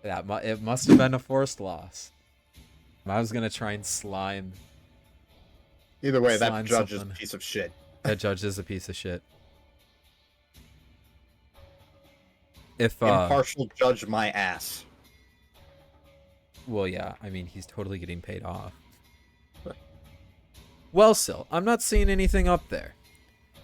It must have been a forced loss. I was gonna try and slime. Either way, that Slime judge is a something. piece of shit. That judge is a piece of shit. If Impartial judge my ass. well, yeah, I mean he's totally getting paid off. Well, still, I'm not seeing anything up there.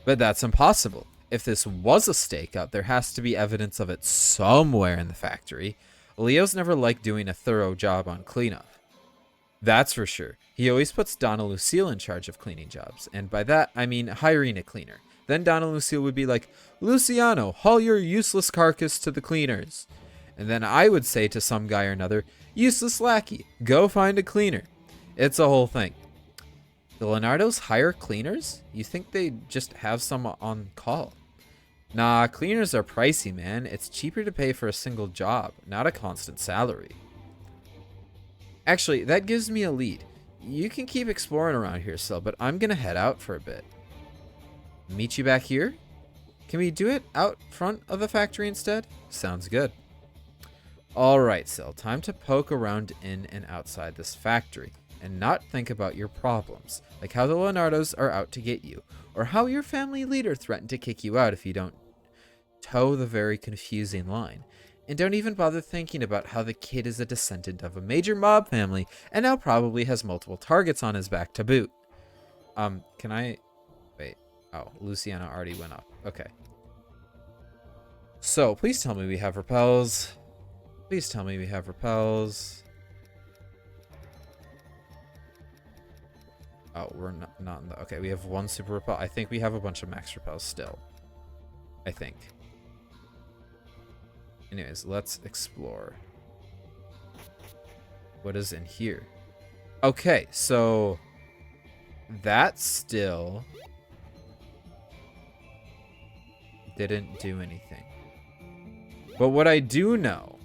But that's impossible. If this was a stakeout, there has to be evidence of it somewhere in the factory. Leo's never liked doing a thorough job on cleanup. That's for sure. He always puts Donna Lucille in charge of cleaning jobs, and by that, I mean hiring a cleaner. Then Donna Lucille would be like, Luciano, haul your useless carcass to the cleaners. And then I would say to some guy or another, useless lackey, go find a cleaner. It's a whole thing. The Leonardos hire cleaners? You think they just have some on call? Nah, cleaners are pricey, man. It's cheaper to pay for a single job, not a constant salary. Actually, that gives me a lead. You can keep exploring around here, Sil, but I'm gonna head out for a bit. Meet you back here? Can we do it out front of the factory instead? Sounds good. Alright, Sil, time to poke around in and outside this factory and not think about your problems, like how the Leonardos are out to get you, or how your family leader threatened to kick you out if you don't toe the very confusing line. And don't even bother thinking about how the kid is a descendant of a major mob family and now probably has multiple targets on his back to boot. Can I... Wait. Oh, Luciana already went up. Okay. So, please tell me we have repels. Please tell me we have repels. Oh, we're not in the... Okay, we have one super repel. I think we have a bunch of max repels still. I think. Anyways, let's explore. What is in here? Okay, so... that still... didn't do anything. But what I do know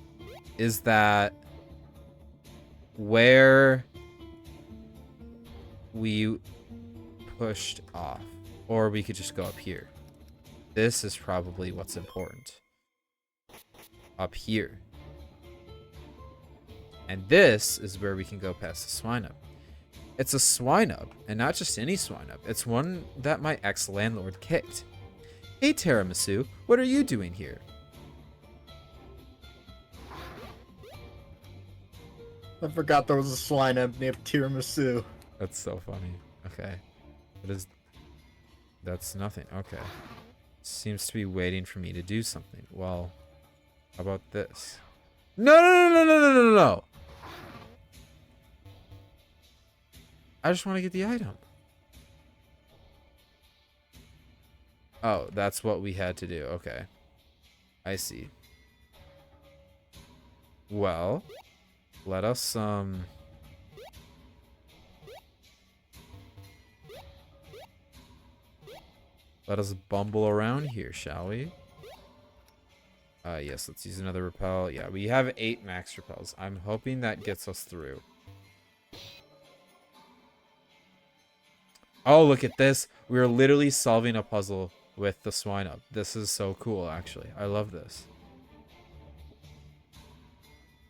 is that where we pushed off, or we could just go up here. This is probably what's important. Up here. And this is where we can go past the swine up. It's a swine up, and not just any swine up. It's one that my ex-landlord kicked. Hey Tiramisu, what are you doing here? I forgot there was a swine up named Tiramisu. That's so funny. Okay. What is... That's nothing. Okay. Seems to be waiting for me to do something. Well, how about this? No, no, no, no, no, no, no, no. I just want to get the item. Oh, that's what we had to do. Okay. I see. Well, let us, let us bumble around here, shall we? Yes, let's use another repel. Yeah, we have 8 max repels. I'm hoping that gets us through. Oh, look at this. We're literally solving a puzzle with the swine up. This is so cool, actually. I love this.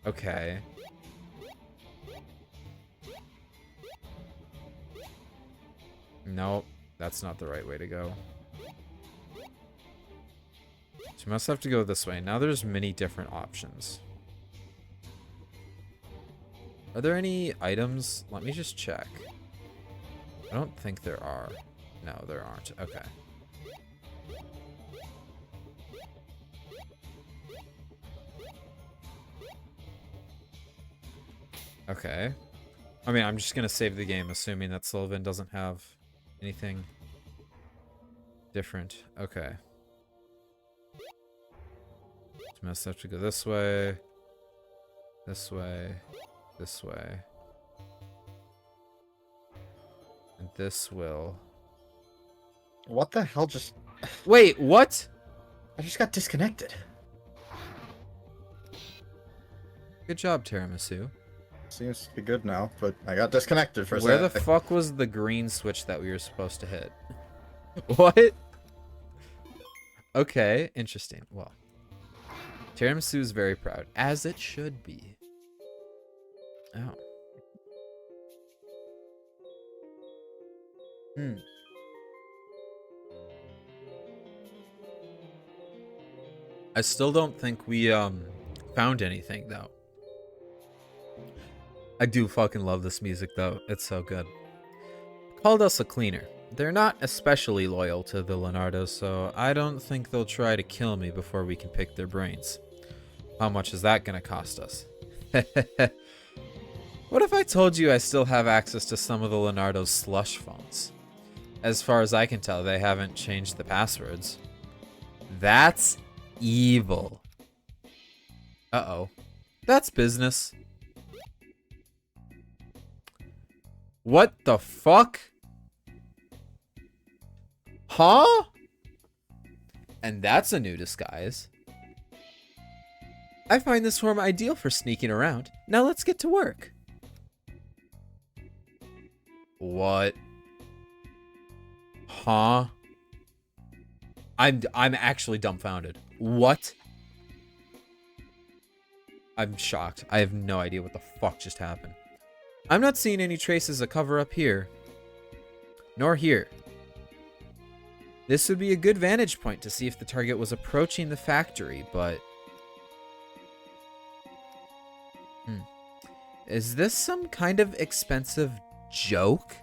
Okay. Nope, that's not the right way to go. So we must have to go this way. Now there's many different options. Are there any items? Let me just check. I don't think there are. No, there aren't. Okay. Okay. I mean, I'm just going to save the game, assuming that Sylvan doesn't have anything different. Okay. So must have to go this way. This way. This way. And this will... What the hell just... Wait, what? I just got disconnected. Good job, Tiramisu. Seems to be good now, but I got disconnected for a Where the sec. fuck was the green switch that we were supposed to hit? What? Okay, interesting. Well. Tiramisu is very proud, as it should be. Oh. I still don't think we found anything though. I do fucking love this music though. It's so good. Called us a cleaner. They're not especially loyal to the Leonardos, so I don't think they'll try to kill me before we can pick their brains. How much is that gonna cost us? What if I told you I still have access to some of the Leonardo's slush phones? As far as I can tell, they haven't changed the passwords. That's evil. Uh-oh. That's business. What the fuck? Huh? And that's a new disguise. I find this form ideal for sneaking around. Now let's get to work. What? Huh? I'm actually dumbfounded. What? I'm shocked. I have no idea what the fuck just happened. I'm not seeing any traces of cover up here. Nor here. This would be a good vantage point to see if the target was approaching the factory, but... Is this some kind of expensive joke?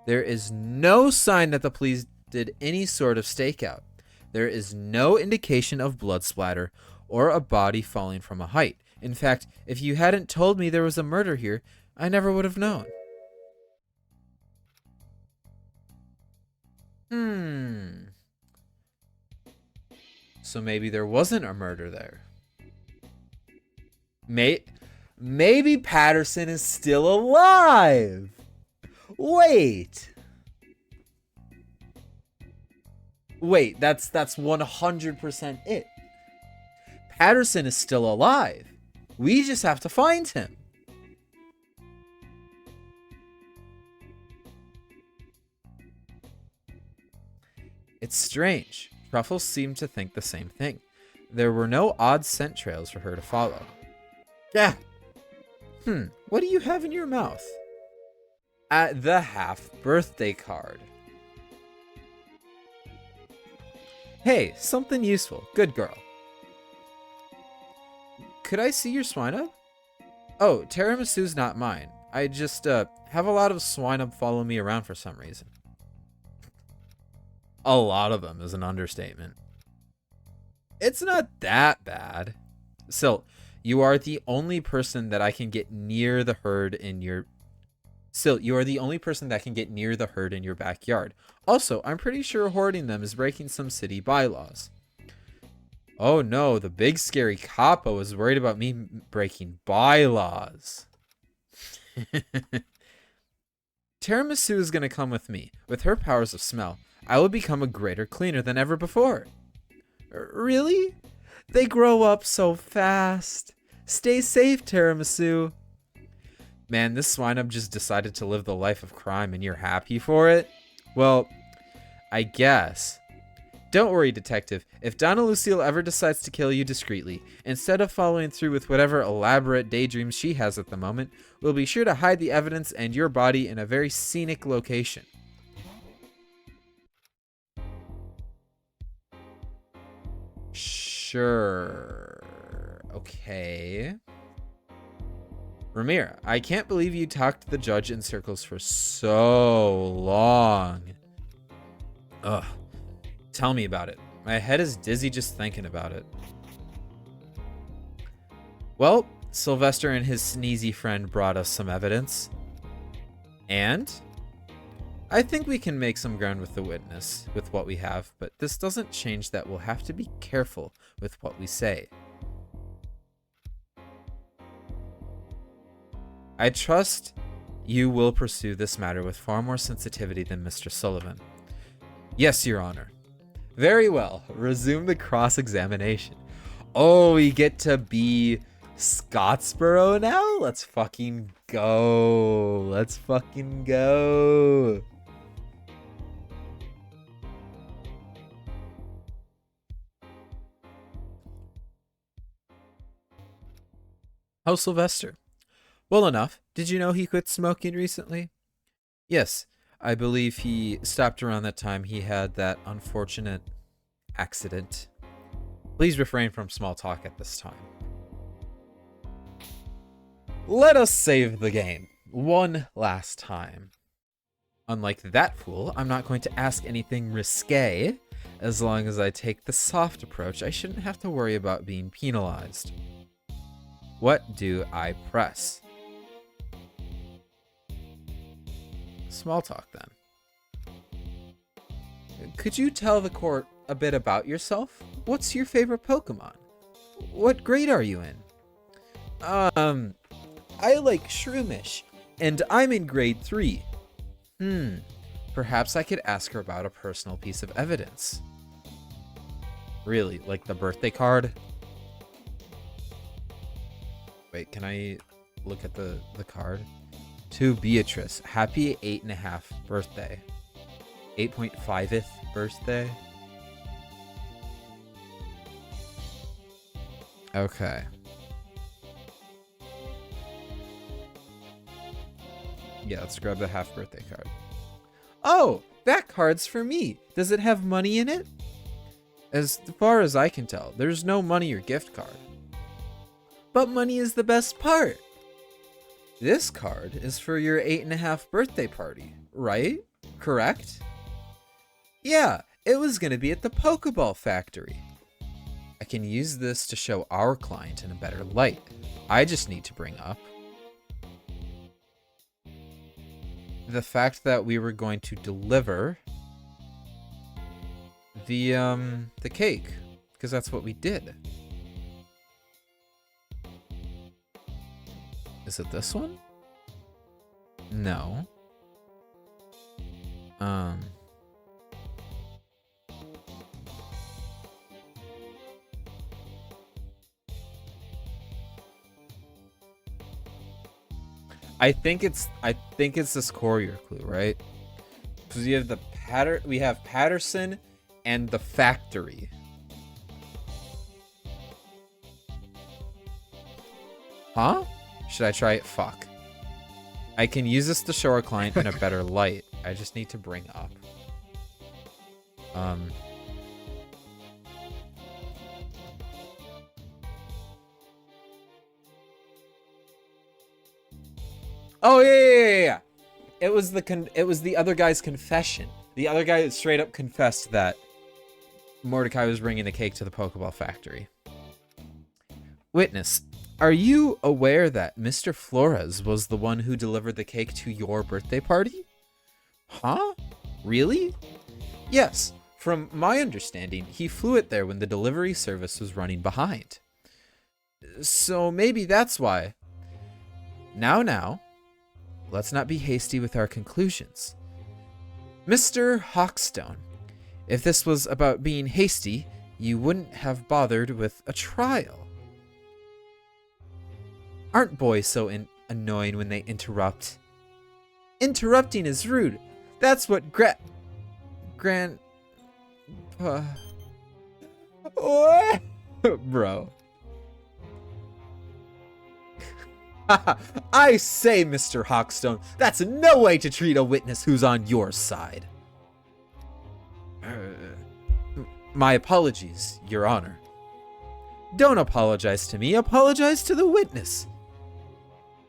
There is no sign that the police did any sort of stakeout. There is no indication of blood splatter or a body falling from a height. In fact, if you hadn't told me there was a murder here, I never would have known. So maybe there wasn't a murder there. Maybe Patterson is still alive. Wait, that's 100% it. Patterson is still alive. We just have to find him. It's strange. Truffles seemed to think the same thing. There were no odd scent trails for her to follow. Yeah. What do you have in your mouth? At the half birthday card. Hey, something useful. Good girl. Could I see your swine-up? Oh, tiramisu's not mine. I just have a lot of swine-up follow me around for some reason. A lot of them is an understatement. It's not that bad. Still, you are the only person that I can get near the herd in your... Still, you are the only person that can get near the herd in your backyard. Also, I'm pretty sure hoarding them is breaking some city bylaws. Oh no, the big scary capo is worried about me breaking bylaws. Tiramisu is going to come with me. With her powers of smell, I will become a greater cleaner than ever before. Really? They grow up so fast. Stay safe, Tiramisu. Man, this swine-up just decided to live the life of crime and you're happy for it? Well, I guess. Don't worry, detective. If Donna Lucille ever decides to kill you discreetly, instead of following through with whatever elaborate daydreams she has at the moment, we'll be sure to hide the evidence and your body in a very scenic location. Sure. Okay. Ramira, I can't believe you talked the judge in circles for so long. Ugh. Tell me about it. My head is dizzy just thinking about it. Well, Sylvester and his sneezy friend brought us some evidence. And I think we can make some ground with the witness with what we have, but this doesn't change that we'll have to be careful with what we say. I trust you will pursue this matter with far more sensitivity than Mr. Sullivan. Yes, Your Honor. Very well. Resume the cross-examination. Oh, we get to be Scottsboro now? Let's fucking go. Let's fucking go. Oh, Sylvester. Well enough. Did you know he quit smoking recently? Yes, I believe he stopped around that time he had that unfortunate accident. Please refrain from small talk at this time. Let us save the game one last time. Unlike that fool, I'm not going to ask anything risque. As long as I take the soft approach, I shouldn't have to worry about being penalized. What do I press? Small talk, then. Could you tell the court a bit about yourself? What's your favorite Pokemon? What grade are you in? I like Shroomish, and I'm in grade 3. Perhaps I could ask her about a personal piece of evidence. Really, like the birthday card? Wait, can I look at the card? To Beatrice, happy 8.5 birthday. 8.5th birthday? Okay. Yeah, let's grab the half birthday card. Oh, that card's for me. Does it have money in it? As far as I can tell, there's no money or gift card. But money is the best part. This card is for your 8.5 birthday party, right? Correct? Yeah, it was gonna be at the Pokeball factory. I can use this to show our client in a better light. I just need to bring up the fact that we were going to deliver the cake, because that's what we did. Is it this one? No. I think it's this courier clue, right? Because you have we have Patterson and the factory. Huh? Should I try it? Fuck. I can use this to show our client in a better light. I just need to bring up. Oh yeah. It was the other guy's confession. The other guy straight up confessed that Mordecai was bringing the cake to the Pokeball factory. Witness, are you aware that Mr. Flores was the one who delivered the cake to your birthday party? Huh? Really? Yes. From my understanding, he flew it there when the delivery service was running behind. So maybe that's why. Now, let's not be hasty with our conclusions. Mr. Hawkstone, if this was about being hasty, you wouldn't have bothered with a trial. Aren't boys so annoying when they interrupt? Interrupting is rude. That's what What? Bro. I say, Mr. Hawkstone, that's no way to treat a witness who's on your side. My apologies, Your Honor. Don't apologize to me, apologize to the witness.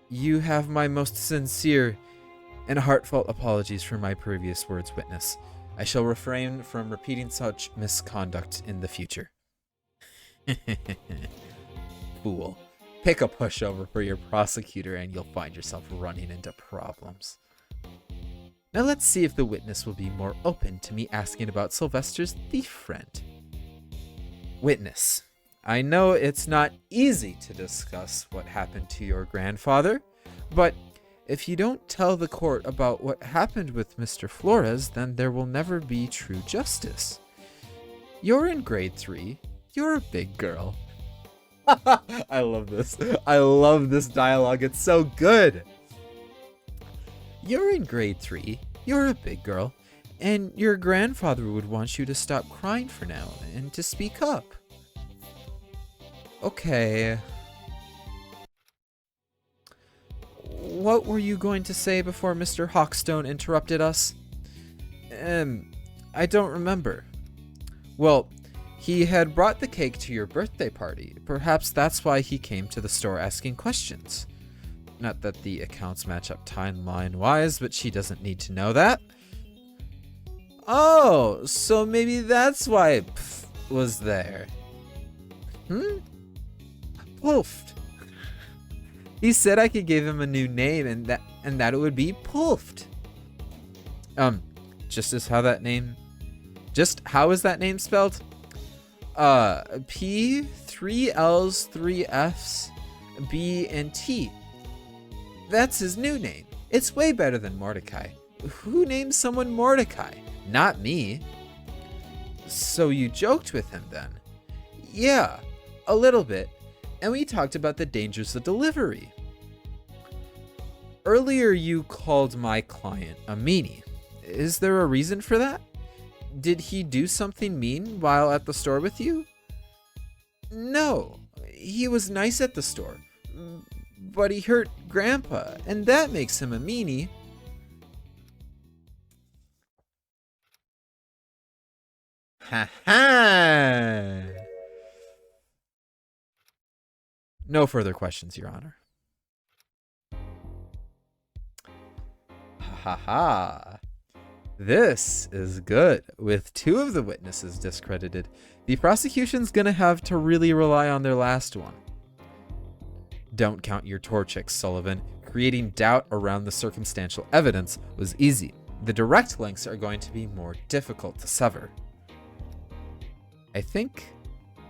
You have my most sincere and heartfelt apologies for my previous words, witness. I shall refrain from repeating such misconduct in the future. Fool. Pick a pushover for your prosecutor and you'll find yourself running into problems. Now let's see if the witness will be more open to me asking about Sylvester's thief friend. Witness, I know it's not easy to discuss what happened to your grandfather, but if you don't tell the court about what happened with Mr. Flores, then there will never be true justice. You're in grade 3. You're a big girl. I love this. I love this dialogue. It's so good. You're in grade 3. You're a big girl. And your grandfather would want you to stop crying for now and to speak up. Okay. what were you going to say before Mr. Hawkstone interrupted us? I don't remember. Well, he had brought the cake to your birthday party. Perhaps that's why he came to the store asking questions. Not that the accounts match up timeline-wise, but she doesn't need to know that. Oh, so maybe that's why Pff was there. Poofed. He said I could give him a new name and that it would be Poofed. How is that name spelled? P, 3 L's, 3 F's, B, and T. That's his new name. It's way better than Mordecai. Who names someone Mordecai? Not me. So you joked with him then? Yeah, a little bit. And we talked about the dangers of delivery. Earlier you called my client a meanie. Is there a reason for that? Did he do something mean while at the store with you? No, he was nice at the store, but he hurt Grandpa, and that makes him a meanie. Ha ha! No further questions, Your Honor. Ha ha! This is good. With 2 of the witnesses discredited, the prosecution's gonna have to really rely on their last one. Don't count your Torchics, Sullivan. Creating doubt around the circumstantial evidence was easy. The direct links are going to be more difficult to sever. I think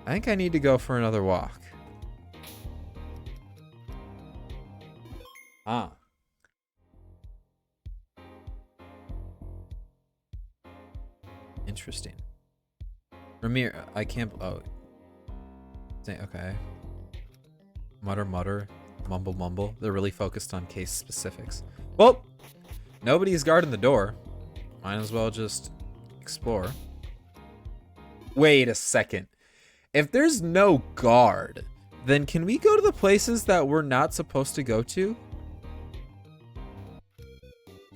I need to go for another walk. Interesting. Ramir, I can't. Oh. Okay. Mutter, mutter. Mumble, mumble. They're really focused on case specifics. Well, nobody's guarding the door. Might as well just explore. Wait a second. If there's no guard, then can we go to the places that we're not supposed to go to?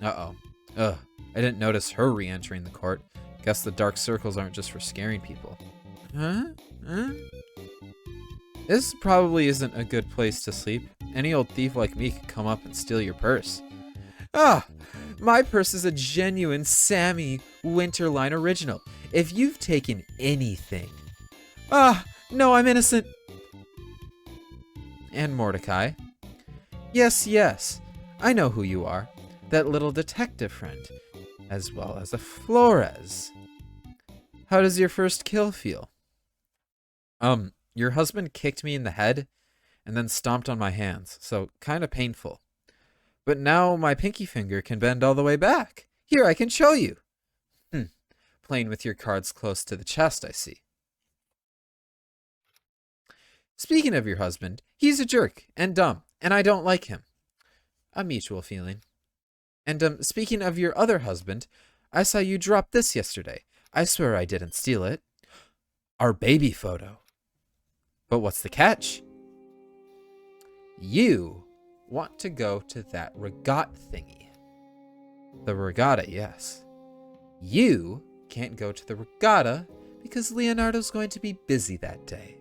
Uh-oh. Ugh. I didn't notice her re-entering the court. Guess the dark circles aren't just for scaring people. Huh? This probably isn't a good place to sleep. Any old thief like me could come up and steal your purse. Ah! My purse is a genuine Sammy Winterline original. If you've taken anything... Ah! No, I'm innocent! And Mordecai. Yes, yes. I know who you are. That little detective friend. As well as a Flores. How does your first kill feel? Your husband kicked me in the head and then stomped on my hands, so kind of painful. But now my pinky finger can bend all the way back. Here, I can show you. Playing with your cards close to the chest, I see. Speaking of your husband, he's a jerk and dumb, and I don't like him. A mutual feeling. And speaking of your other husband, I saw you drop this yesterday. I swear I didn't steal it. Our baby photo. But what's the catch? You want to go to that regatta thingy. The regatta, yes. You can't go to the regatta because Leonardo's going to be busy that day.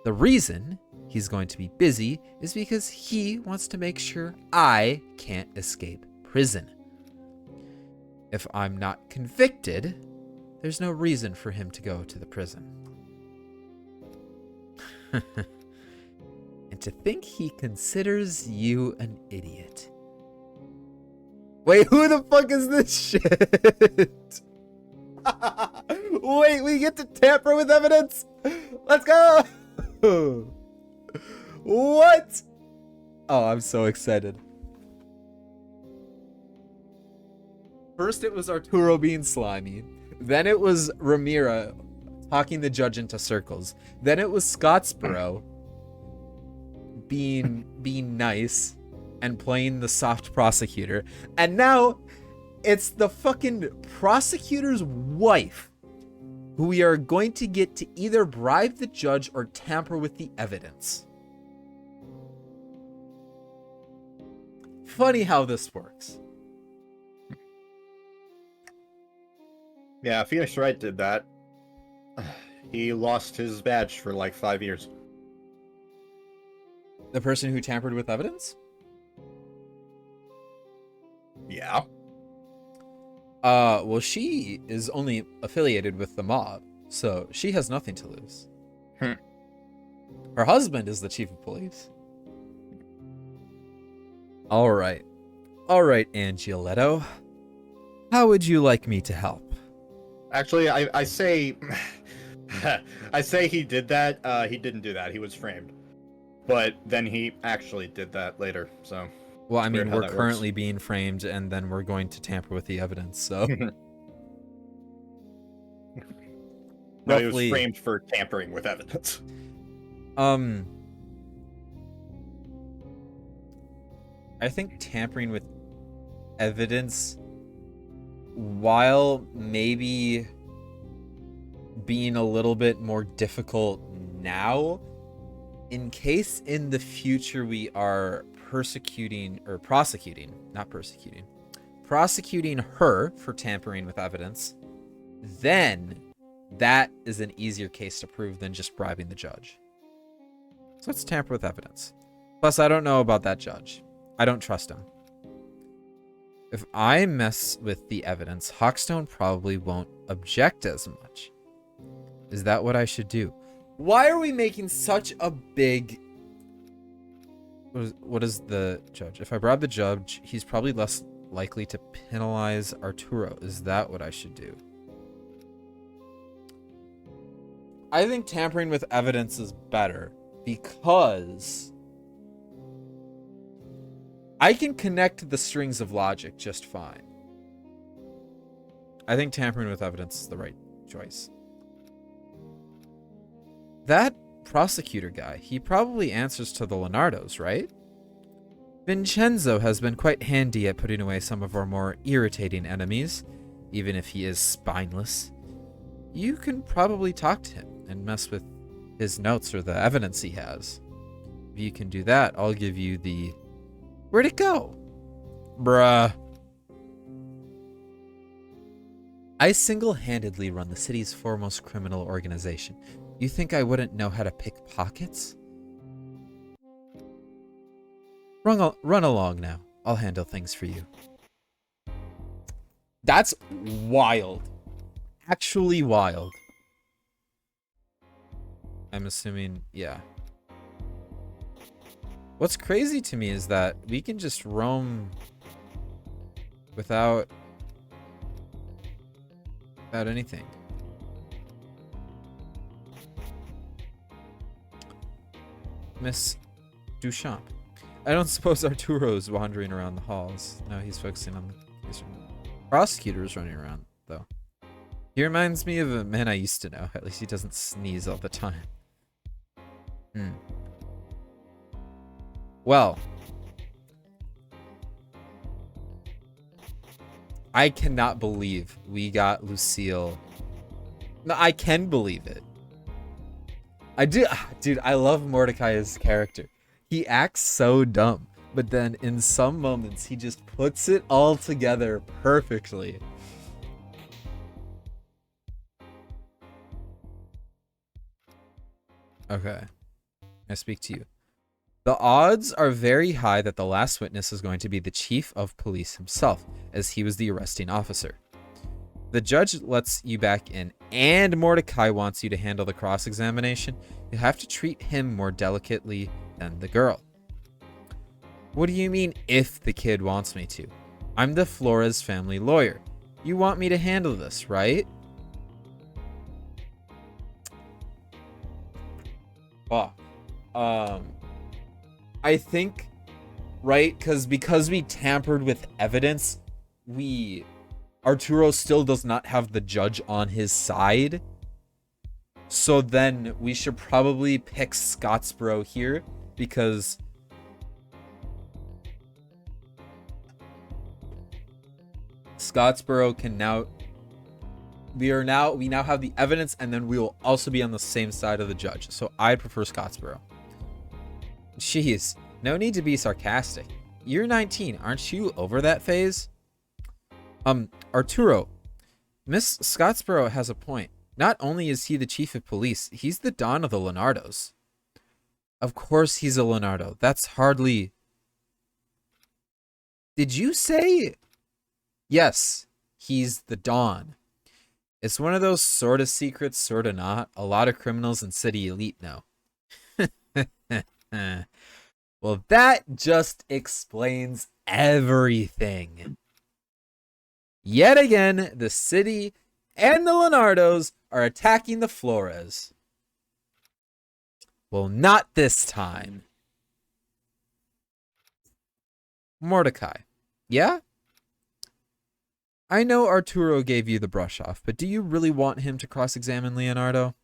The reason he's going to be busy is because he wants to make sure I can't escape prison. If I'm not convicted, there's no reason for him to go to the prison. And to think he considers you an idiot. Wait, who the fuck is this shit? Wait, we get to tamper with evidence? Let's go! What? Oh, I'm so excited. First it was Arturo being slimy. Then it was Ramira talking the judge into circles. Then it was Scottsboro being nice and playing the soft prosecutor. And now it's the fucking prosecutor's wife who we are going to get to either bribe the judge or tamper with the evidence. Funny how this works. Yeah, Phoenix Wright did that. He lost his badge for like 5 years. The person who tampered with evidence? Yeah. Well, she is only affiliated with the mob, so she has nothing to lose. Her husband is the chief of police. All right, Angioletto. How would you like me to help? Actually, I say... I say he did that. He didn't do that. He was framed. But then he actually did that later, so... Well, I weird mean, how we're that currently being framed, and then we're going to tamper with the evidence, so... No, he was framed for tampering with evidence. I think tampering with evidence, while maybe being a little bit more difficult now, in case in the future we are prosecuting her for tampering with evidence, then that is an easier case to prove than just bribing the judge. So let's tamper with evidence. Plus, I don't know about that judge. I don't trust him. If I mess with the evidence, Hawkstone probably won't object as much. Is that what I should do? Why are we making such a big... What is the judge? If I bribe the judge, he's probably less likely to penalize Arturo. Is that what I should do? I think tampering with evidence is better because I can connect the strings of logic just fine. I think tampering with evidence is the right choice. That prosecutor guy, he probably answers to the Leonardos, right? Vincenzo has been quite handy at putting away some of our more irritating enemies, even if he is spineless. You can probably talk to him and mess with his notes or the evidence he has. If you can do that, I'll give you the... Where'd it go? Bruh. I single-handedly run the city's foremost criminal organization. You think I wouldn't know how to pick pockets? Run along now. I'll handle things for you. That's wild. Actually wild. I'm assuming, yeah. What's crazy to me is that we can just roam without anything. Miss Duchamp. I don't suppose Arturo's wandering around the halls. No, he's focusing on the prosecutor's running around, though. He reminds me of a man I used to know. At least he doesn't sneeze all the time. Well, I cannot believe we got Lucille. No, I can believe it. I do. Dude, I love Mordecai's character. He acts so dumb, but then in some moments, he just puts it all together perfectly. Okay. I speak to you. The odds are very high that the last witness is going to be the chief of police himself, as he was the arresting officer. The judge lets you back in, and Mordecai wants you to handle the cross-examination. You have to treat him more delicately than the girl. What do you mean, if the kid wants me to? I'm the Flores family lawyer. You want me to handle this, right? Fuck. I think, right, because we tampered with evidence, Arturo still does not have the judge on his side. So then we should probably pick Scottsboro here, because Scottsboro can now... We now have the evidence, and then we will also be on the same side of the judge. So I prefer Scottsboro. Jeez, no need to be sarcastic. you're 19. Aren't you over that phase? Arturo, Miss Scottsboro has a point. Not only is he the chief of police, he's the Don of the Leonardos. Of course he's a Leonardo. That's hardly... Did you say... Yes, he's the Don. It's one of those sort of secrets, sort of not. A lot of criminals and city elite know. Well, that just explains everything. Yet again, the city and the Leonardos are attacking the Flores. Well, not this time. Mordecai. Yeah? I know Arturo gave you the brush off, but do you really want him to cross-examine Leonardo?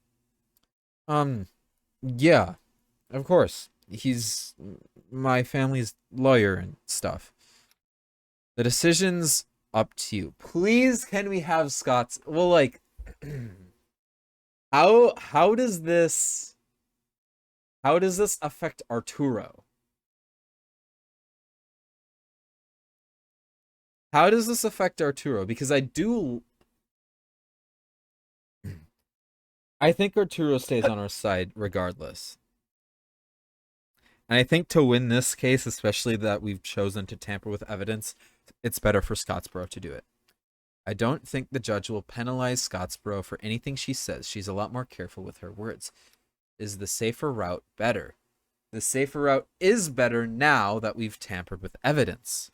Yeah, of course. He's my family's lawyer and stuff. The decision's up to you. Please, can we have Scott's... Well, like... How does this... How does this affect Arturo? How does this affect Arturo? Because I think Arturo stays on our side regardless. And I think to win this case, especially that we've chosen to tamper with evidence, it's better for Scottsboro to do it. I don't think the judge will penalize Scottsboro for anything she says. She's a lot more careful with her words. Is the safer route better? The safer route is better now that we've tampered with evidence.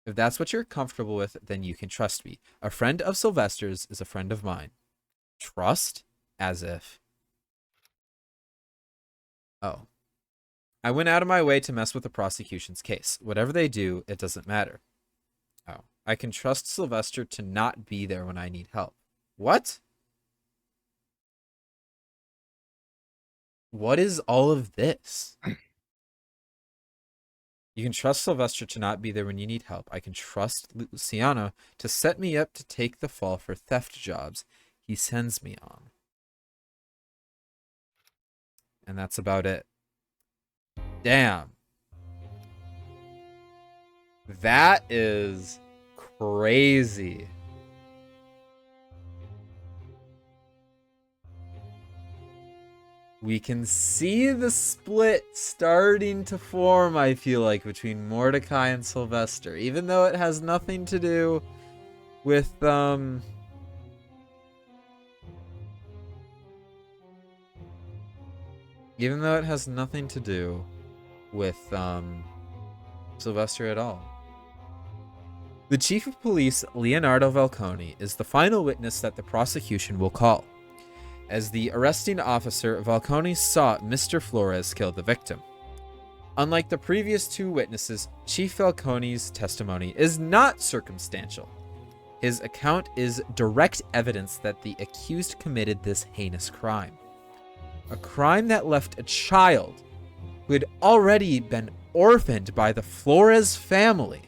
If that's what you're comfortable with, then you can trust me. A friend of Sylvester's is a friend of mine. Trust? As if. Oh. I went out of my way to mess with the prosecution's case. Whatever they do, it doesn't matter. Oh. I can trust Sylvester to not be there when I need help. What? What is all of this? You can trust Sylvester to not be there when you need help. I can trust Luciano to set me up to take the fall for theft jobs he sends me on. And that's about it. Damn. That is crazy. We can see the split starting to form, I feel like, between Mordecai and Sylvester. Even though it has nothing to do with, even though it has nothing to do with, Sylvester at all. The chief of police, Leonardo Valconi, is the final witness that the prosecution will call. As the arresting officer, Valconi saw Mr. Flores kill the victim. Unlike the previous two witnesses, Chief Valconi's testimony is not circumstantial. His account is direct evidence that the accused committed this heinous crime. A crime that left a child who had already been orphaned by the Flores family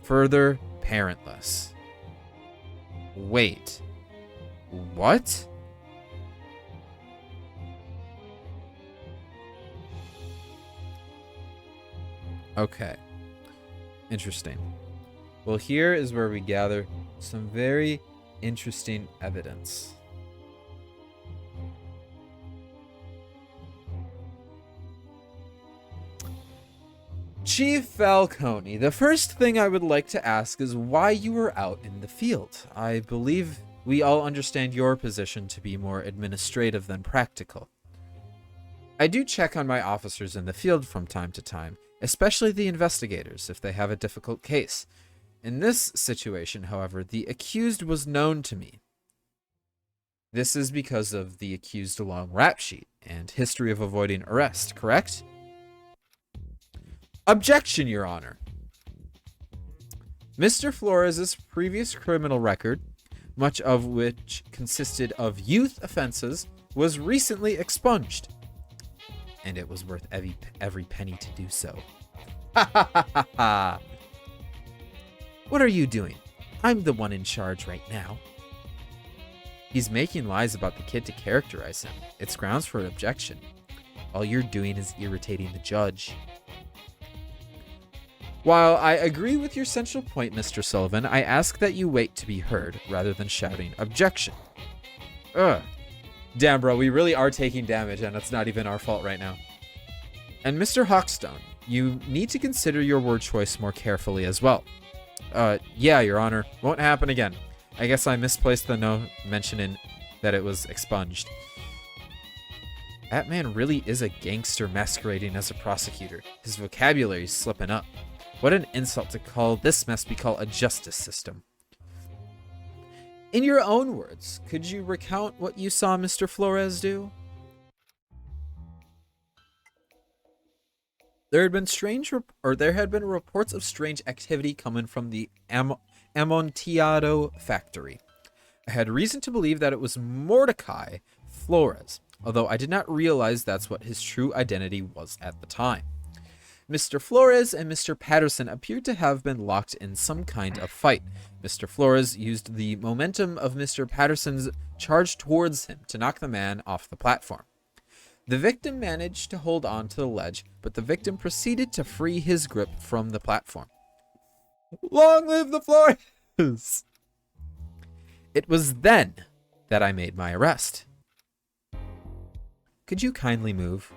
further parentless. Wait. What? Okay. Interesting. Well, here is where we gather some very interesting evidence. Chief Falcone, the first thing I would like to ask is why you were out in the field. I believe we all understand your position to be more administrative than practical. I do check on my officers in the field from time to time, especially the investigators if they have a difficult case. In this situation, however, the accused was known to me. This is because of the accused long rap sheet and history of avoiding arrest, correct? Objection, Your Honor. Mr. Flores' previous criminal record, much of which consisted of youth offenses, was recently expunged. And it was worth every penny to do so. Ha ha ha ha ha! What are you doing? I'm the one in charge right now. He's making lies about the kid to characterize him. It's grounds for an objection. All you're doing is irritating the judge. While I agree with your central point, Mr. Sullivan, I ask that you wait to be heard rather than shouting objection. Ugh. Damn, bro, we really are taking damage, and it's not even our fault right now. And Mr. Hawkstone, you need to consider your word choice more carefully as well. Yeah, Your Honor. Won't happen again. I guess I misplaced the note mentioning that it was expunged. That man really is a gangster masquerading as a prosecutor. His vocabulary's slipping up. What an insult to call this mess we call a justice system. In your own words, could you recount what you saw Mr. Flores do? There had been reports of strange activity coming from the Amontillado factory. I had reason to believe that it was Mordecai Flores, although I did not realize that's what his true identity was at the time. Mr. Flores and Mr. Patterson appeared to have been locked in some kind of fight. Mr. Flores used the momentum of Mr. Patterson's charge towards him to knock the man off the platform. The victim managed to hold on to the ledge, but the victim proceeded to free his grip from the platform. Long live the Flores! It was then that I made my arrest. Could you kindly move?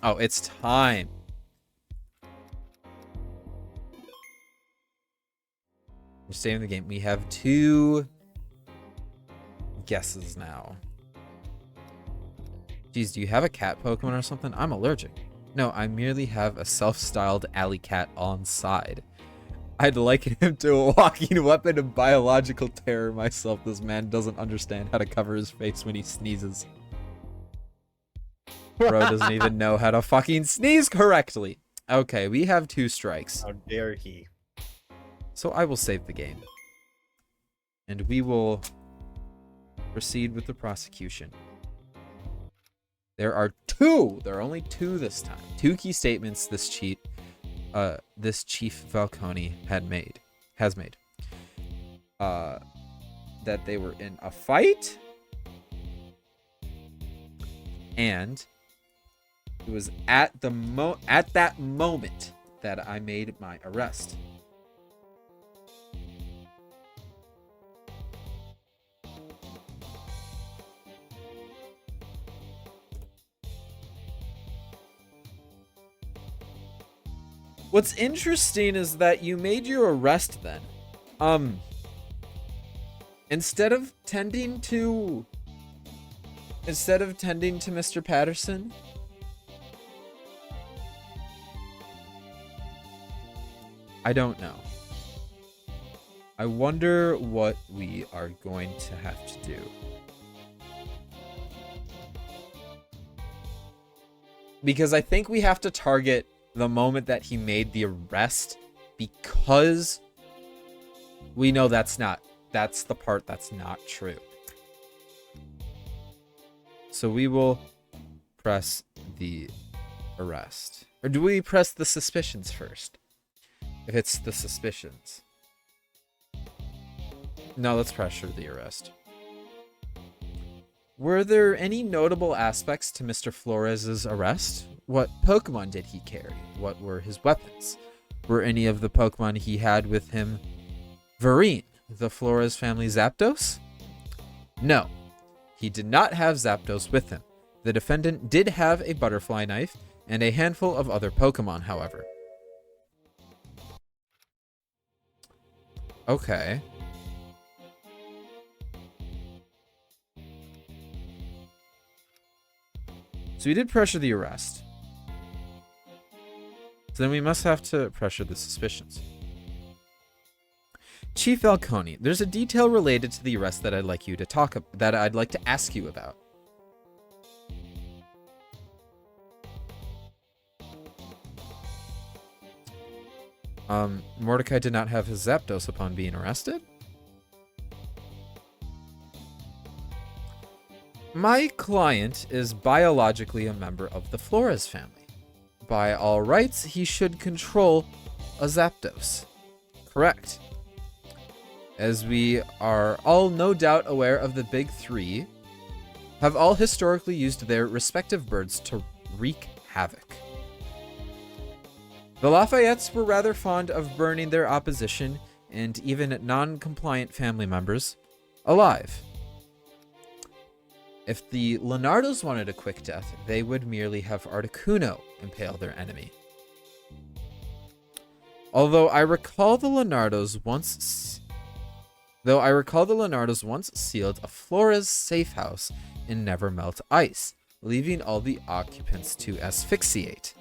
Oh, it's time. We're saving the game. We have 2 guesses now. Geez, do you have a cat Pokemon or something? I'm allergic. No, I merely have a self-styled alley cat on side. I'd liken him to a walking weapon of biological terror myself. This man doesn't understand how to cover his face when he sneezes. Bro doesn't even know how to fucking sneeze correctly. Okay, we have 2 strikes. How dare he? So I will save the game. And we will proceed with the prosecution. There are 2. There are only 2 this time. 2 key statements this Chief Falcone has made. That they were in a fight, and it was at that moment that I made my arrest. What's interesting is that you made your arrest then. Instead of tending to Mr. Patterson, I don't know. I wonder what we are going to have to do. Because I think we have to target the moment that he made the arrest, because we know that's the part that's not true. So we will press the arrest. Or do we press the suspicions first? If it's the suspicions. No, let's pressure the arrest. Were there any notable aspects to Mr. Flores' arrest? What Pokemon did he carry? What were his weapons? Were any of the Pokemon he had with him Vereen, the Flores family Zapdos? No, he did not have Zapdos with him. The defendant did have a butterfly knife and a handful of other Pokemon, however. Okay. So we did pressure the arrest. So then we must have to pressure the suspicions. Chief Falcone, there's a detail related to the arrest that I'd like to ask you about. Mordecai did not have his Zapdos upon being arrested? My client is biologically a member of the Flores family. By all rights, he should control a Zapdos. Correct. As we are all no doubt aware of, the big 3 have all historically used their respective birds to wreak havoc. The Lafayettes were rather fond of burning their opposition and even non-compliant family members alive. If the Leonardos wanted a quick death, they would merely have Articuno impale their enemy. Though I recall the Leonardos once sealed a Flores safe house in Nevermelt ice, leaving all the occupants to asphyxiate.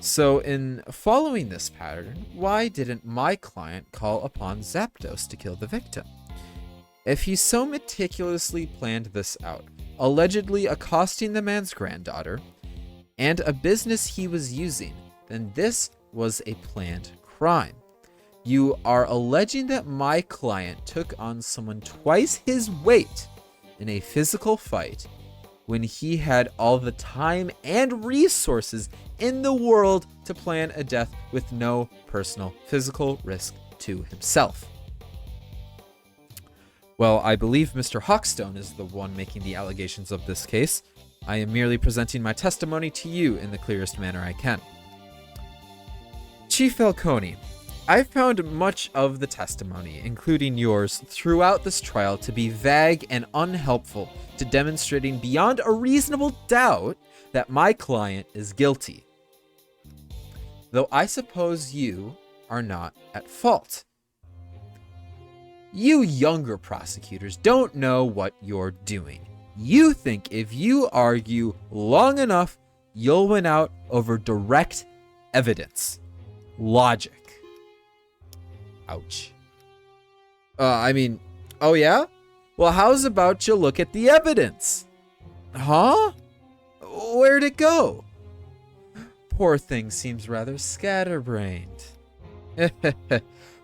So in following this pattern, why didn't my client call upon Zapdos to kill the victim? If he so meticulously planned this out, allegedly accosting the man's granddaughter, and a business he was using, then this was a planned crime. You are alleging that my client took on someone twice his weight in a physical fight when he had all the time and resources in the world to plan a death with no personal physical risk to himself. Well, I believe Mr. Hawkstone is the one making the allegations of this case. I am merely presenting my testimony to you in the clearest manner I can. Chief Falcone, I found much of the testimony, including yours, throughout this trial to be vague and unhelpful to demonstrating beyond a reasonable doubt that my client is guilty. Though I suppose you are not at fault. You younger prosecutors don't know what you're doing. You think if you argue long enough, you'll win out over direct evidence. Logic. Ouch. Oh yeah? Well, how's about you look at the evidence? Huh? Where'd it go? Poor thing seems rather scatterbrained.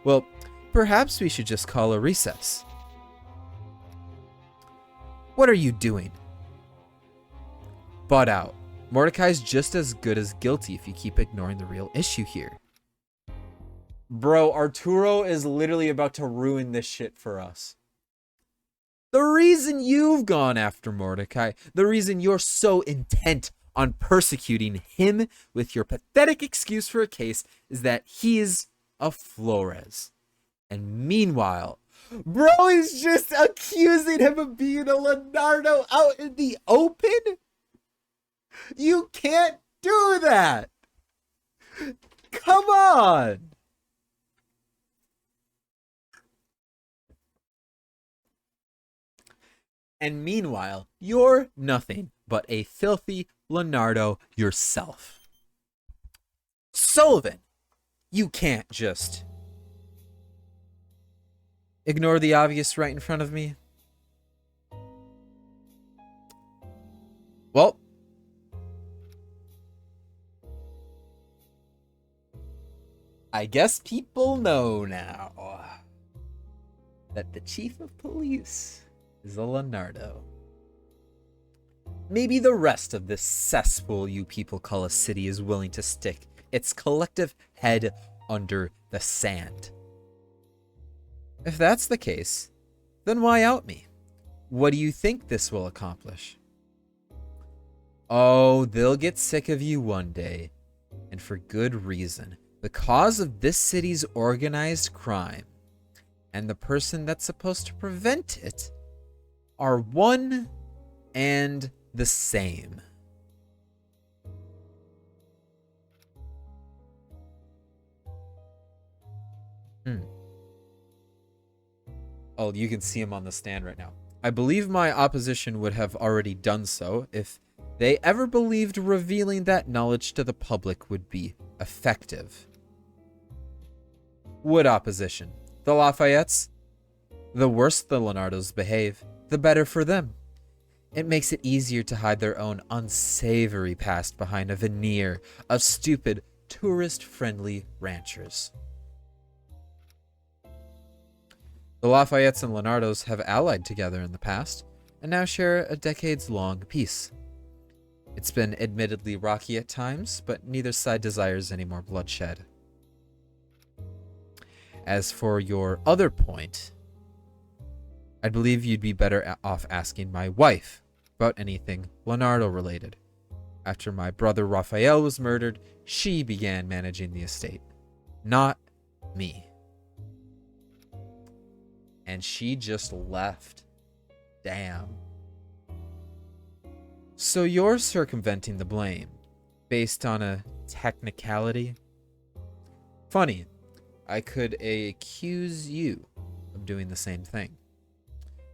Well, perhaps we should just call a recess. What are you doing? Butt out. Mordecai's just as good as guilty if you keep ignoring the real issue here. Bro, Arturo is literally about to ruin this shit for us. The reason you've gone after Mordecai, the reason you're so intent on persecuting him with your pathetic excuse for a case, is that he's a Flores. And meanwhile, bro is just accusing him of being a Leonardo out in the open? You can't do that! Come on! And meanwhile, you're nothing but a filthy Leonardo yourself. Sullivan, you can't just ignore the obvious right in front of me. Well, I guess people know now that the chief of police is a Leonardo. Maybe the rest of this cesspool you people call a city is willing to stick its collective head under the sand. If that's the case, then why out me? What do you think this will accomplish? Oh, they'll get sick of you one day, and for good reason. The cause of this city's organized crime, and the person that's supposed to prevent it, are one and the same. Oh, you can see him on the stand right now. I believe my opposition would have already done so if they ever believed revealing that knowledge to the public would be effective. Would opposition? The Lafayettes? The worse the Leonardos behave, the better for them. It makes it easier to hide their own unsavory past behind a veneer of stupid, tourist-friendly ranchers. The Lafayettes and Leonardos have allied together in the past, and now share a decades-long peace. It's been admittedly rocky at times, but neither side desires any more bloodshed. As for your other point, I believe you'd be better off asking my wife about anything Leonardo related. After my brother Raphael was murdered, she began managing the estate, not me. And she just left. Damn. So you're circumventing the blame based on a technicality? Funny, I could accuse you of doing the same thing.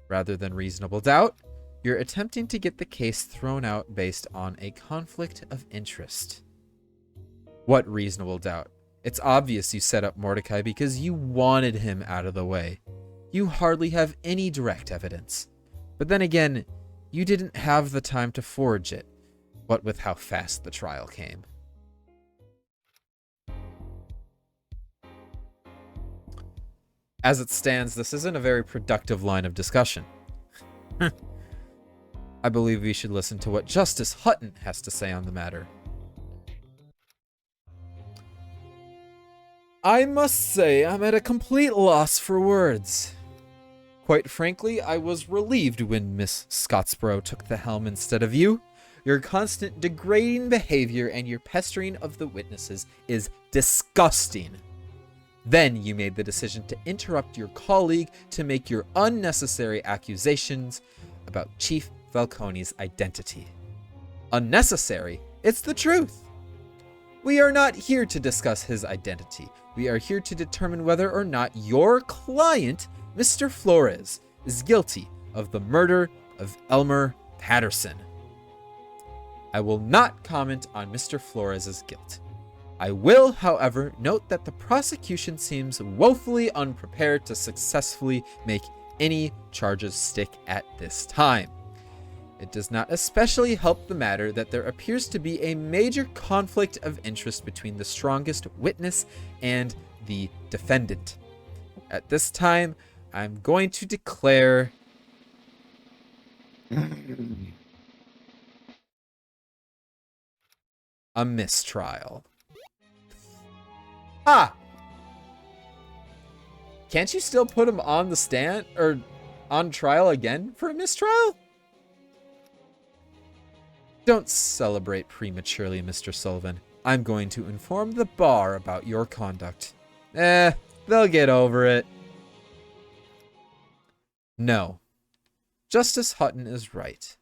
Rather than reasonable doubt, you're attempting to get the case thrown out based on a conflict of interest. What reasonable doubt? It's obvious you set up Mordecai because you wanted him out of the way. You hardly have any direct evidence. But then again, you didn't have the time to forge it, what with how fast the trial came. As it stands, this isn't a very productive line of discussion. I believe we should listen to what Justice Hutton has to say on the matter. I must say I'm at a complete loss for words. Quite frankly, I was relieved when Miss Scottsboro took the helm instead of you. Your constant degrading behavior and your pestering of the witnesses is disgusting. Then you made the decision to interrupt your colleague to make your unnecessary accusations about Chief Falcone's identity. Unnecessary? It's the truth. We are not here to discuss his identity. We are here to determine whether or not your client, Mr. Flores, is guilty of the murder of Elmer Patterson. I will not comment on Mr. Flores' guilt. I will, however, note that the prosecution seems woefully unprepared to successfully make any charges stick at this time. It does not especially help the matter that there appears to be a major conflict of interest between the strongest witness and the defendant. At this time, I'm going to declare a mistrial. Ah! Can't you still put him on the stand or on trial again for a mistrial? Don't celebrate prematurely, Mr. Sullivan. I'm going to inform the bar about your conduct. They'll get over it. No. Justice Hutton is right.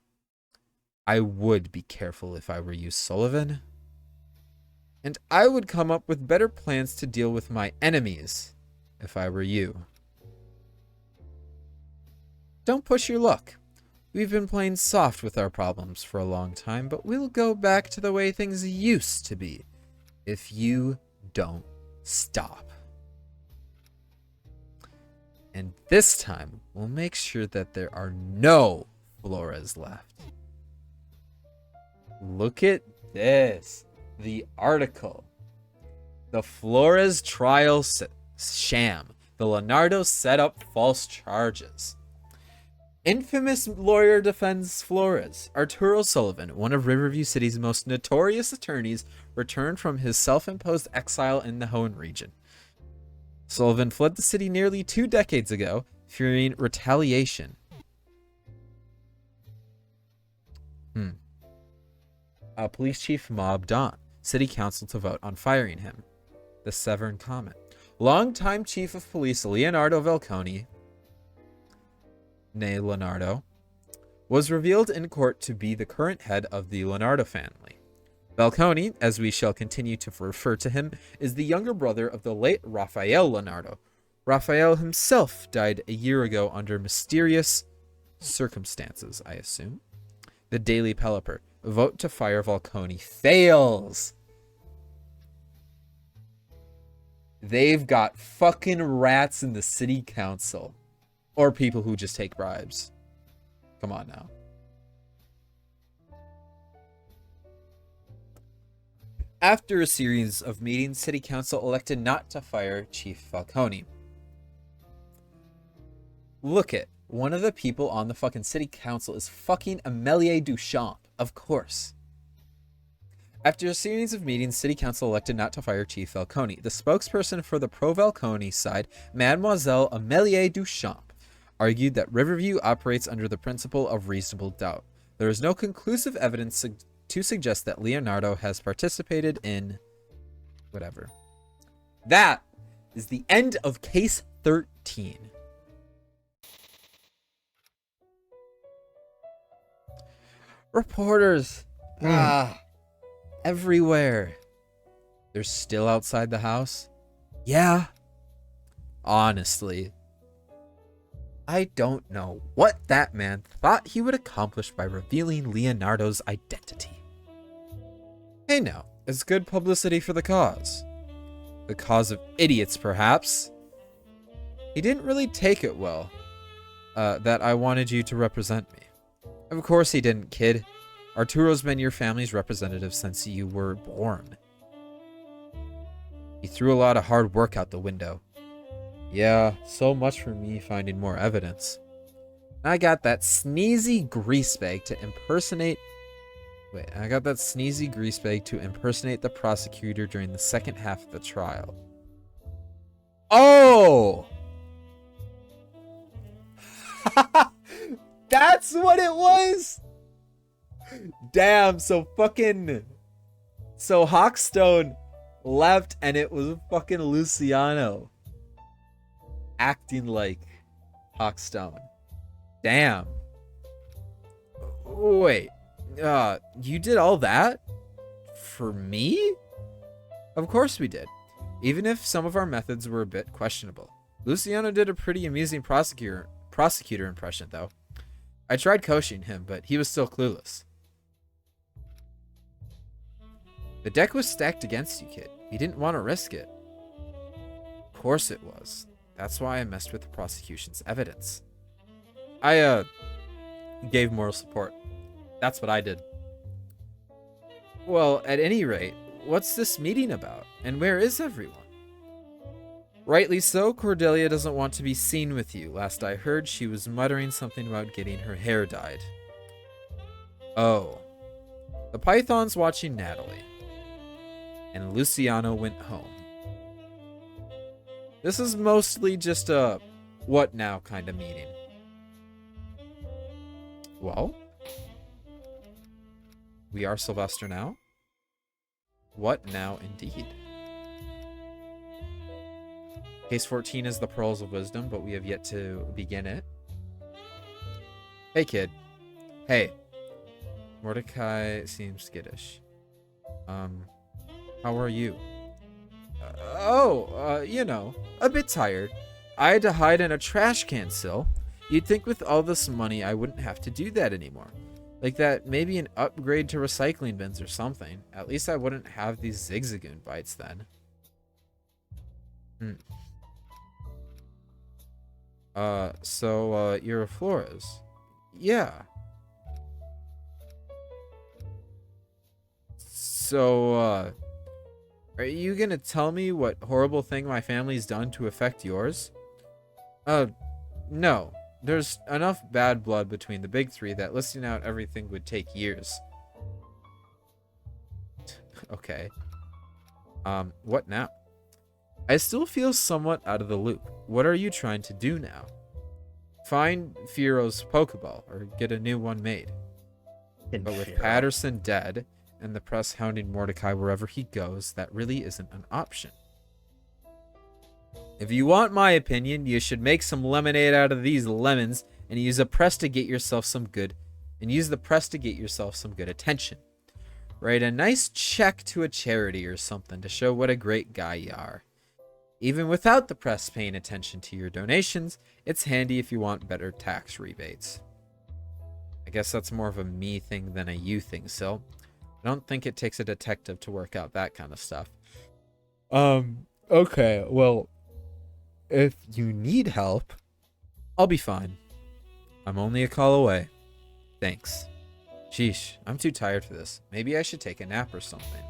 I would be careful if I were you, Sullivan. And I would come up with better plans to deal with my enemies if I were you. Don't push your luck. We've been playing soft with our problems for a long time, but we'll go back to the way things used to be if you don't stop. And this time, we'll make sure that there are no Flores left. Look at this. The article. The Flores trial sham. The Leonardo set up false charges. Infamous lawyer defends Flores. Arturo Sullivan, one of Riverview City's most notorious attorneys, returned from his self-imposed exile in the Hoenn region. Sullivan fled the city nearly 2 decades ago, fearing retaliation. Police Chief mobbed on. City Council to vote on firing him. The Severn comment. Longtime Chief of Police Leonardo Falcone, nay Leonardo, was revealed in court to be the current head of the Leonardo family. Falcone, as we shall continue to refer to him, is the younger brother of the late Raphael Leonardo. Raphael himself died a year ago under mysterious circumstances, I assume. The Daily Pelipper. Vote to fire Falcone fails. They've got fucking rats in the city council. Or people who just take bribes. Come on now. After a series of meetings, City Council elected not to fire Chief Falcone. Look it. One of the people on the fucking City Council is fucking Amélie Duchamp. Of course. After a series of meetings, City Council elected not to fire Chief Falcone. The spokesperson for the pro-Falcone side, Mademoiselle Amélie Duchamp, argued that Riverview operates under the principle of reasonable doubt. There is no conclusive evidence to suggest that Leonardo has participated in whatever. That is the end of case 13. Reporters everywhere. They're still outside the house. Yeah. Honestly, I don't know what that man thought he would accomplish by revealing Leonardo's identity. Hey now, it's good publicity for the cause. The cause of idiots, perhaps. He didn't really take it well, that I wanted you to represent me. Of course he didn't, kid. Arturo's been your family's representative since you were born. He threw a lot of hard work out the window. Yeah, so much for me finding more evidence. I got that sneezy greasebag to impersonate... I got that sneezy greasebag to impersonate the prosecutor during the second half of the trial. Oh! That's what it was? Damn, so Hawkstone left and it was fucking Luciano acting like Hawkstone. Damn. Wait, you did all that? For me? Of course we did. Even if some of our methods were a bit questionable. Luciano did a pretty amusing prosecutor impression, though. I tried coaching him, but he was still clueless. The deck was stacked against you, kid. He didn't want to risk it. Of course it was. That's why I messed with the prosecution's evidence. I, gave moral support. That's what I did. Well, at any rate, what's this meeting about? And where is everyone? Rightly so, Cordelia doesn't want to be seen with you. Last I heard, she was muttering something about getting her hair dyed. Oh. The Python's watching Natalie. And Luciano went home. This is mostly just a what now kind of meeting. Well, we are Sylvester now. What now indeed? Case 14 is the Pearls of Wisdom, but we have yet to begin it. Hey, kid. Hey. Mordecai seems skittish. How are you? You know, a bit tired. I had to hide in a trash can, Sil. You'd think with all this money I wouldn't have to do that anymore. Like that, maybe an upgrade to recycling bins or something. At least I wouldn't have these zigzagoon bites then. You're a Flores? Yeah. Are you gonna tell me what horrible thing my family's done to affect yours? No. There's enough bad blood between the big three that listing out everything would take years. Okay. What now? I still feel somewhat out of the loop. What are you trying to do now? Find Firo's Pokeball, or get a new one made. But with Patterson dead, and the press hounding Mordecai wherever he goes, that really isn't an option. If you want my opinion, you should make some lemonade out of these lemons and use the press to get yourself some good attention. Write a nice check to a charity or something to show what a great guy you are. Even without the press paying attention to your donations, it's handy if you want better tax rebates. I guess that's more of a me thing than a you thing, Sil. I don't think it takes a detective to work out that kind of stuff. Okay, well, if you need help, I'll be fine. I'm only a call away. Thanks. Sheesh, I'm too tired for this. Maybe I should take a nap or something.